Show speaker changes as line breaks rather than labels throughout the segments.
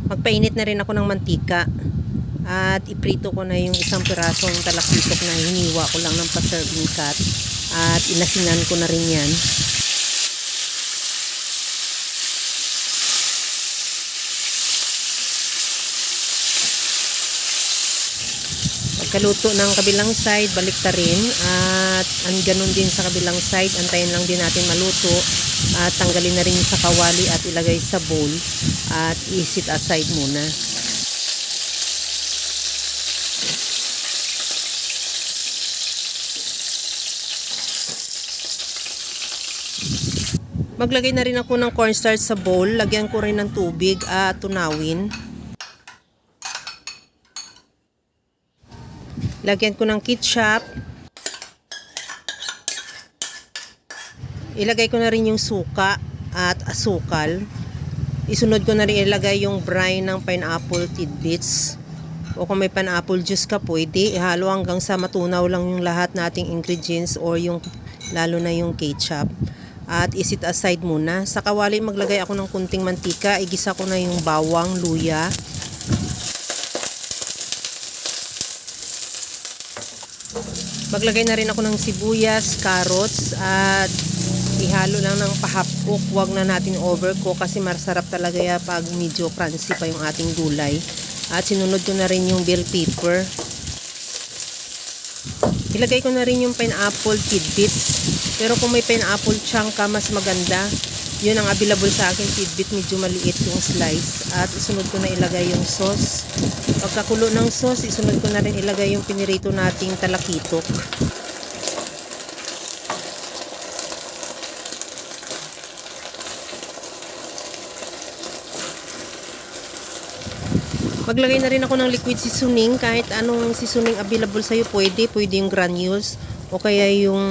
Magpainit na rin ako ng mantika at iprito ko na yung isang pirasong talakitok na hiniwa ko lang ng pa-serving cut at inasinan ko na rin yan. Pagkaluto ng kabilang side, balik ta rin at ganun din sa kabilang side, antayin lang din natin maluto at tanggalin na rin sa kawali at ilagay sa bowl at i-set aside muna. Maglagay na rin ako ng cornstarch sa bowl, lagyan ko rin ng tubig at tunawin. Lagyan ko ng ketchup. Ilagay ko na rin yung suka at asukal. Isunod ko na rin ilagay yung brine ng pineapple tidbits. O kung may pineapple juice ka, pwede. Ihalo hanggang sa matunaw lang yung lahat nating ingredients or yung lalo na yung ketchup. At isit aside muna. Sa kawali maglagay ako ng kunting mantika. Igisa ko na yung bawang, luya. Maglagay na rin ako ng sibuyas, carrots at ihalo lang ng pa-half-cook. Huwag na natin overcook kasi masarap talaga ya pag medyo crunchy pa yung ating gulay. At sinunod ko na rin yung bell pepper. Ilagay ko na rin yung pineapple tidbits. Pero kung may pineapple chunk ka, mas maganda. Yun ang available sa akin, tidbit. Medyo maliit yung slice. At isunod ko na ilagay yung sauce. Pagkakulo ng sauce, isunod ko na rin ilagay yung pinirito nating talakitok. Maglagay na rin ako ng liquid seasoning. Kahit anong seasoning available sa'yo, pwede. Pwede yung granules o kaya yung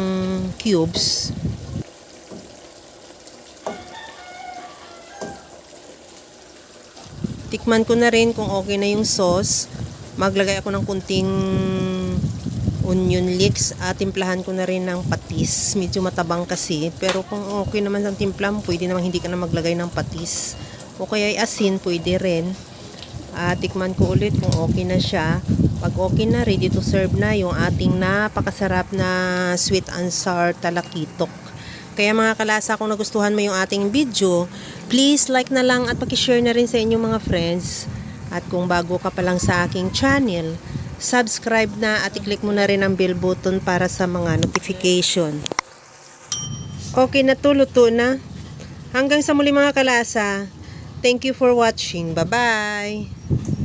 cubes. Tikman ko na rin kung okay na yung sauce. Maglagay ako ng kunting onion leeks at timplahan ko na rin ng patis. Medyo matabang kasi. Pero kung okay naman ang timpla mo, pwede naman hindi ka na maglagay ng patis. O kaya asin, pwede rin. Tikman ko ulit kung okay na siya. Pag okay na, ready to serve na yung ating napakasarap na sweet and sour talakitok. Kaya mga kalasa, kung nagustuhan mo yung ating video, please like na lang at pakishare na rin sa inyong mga friends. At kung bago ka pa lang sa aking channel, subscribe na at i-click mo na rin ang bell button para sa mga notification. Okay na to, luto na. Hanggang sa muli mga kalasa. Thank you for watching. Bye-bye!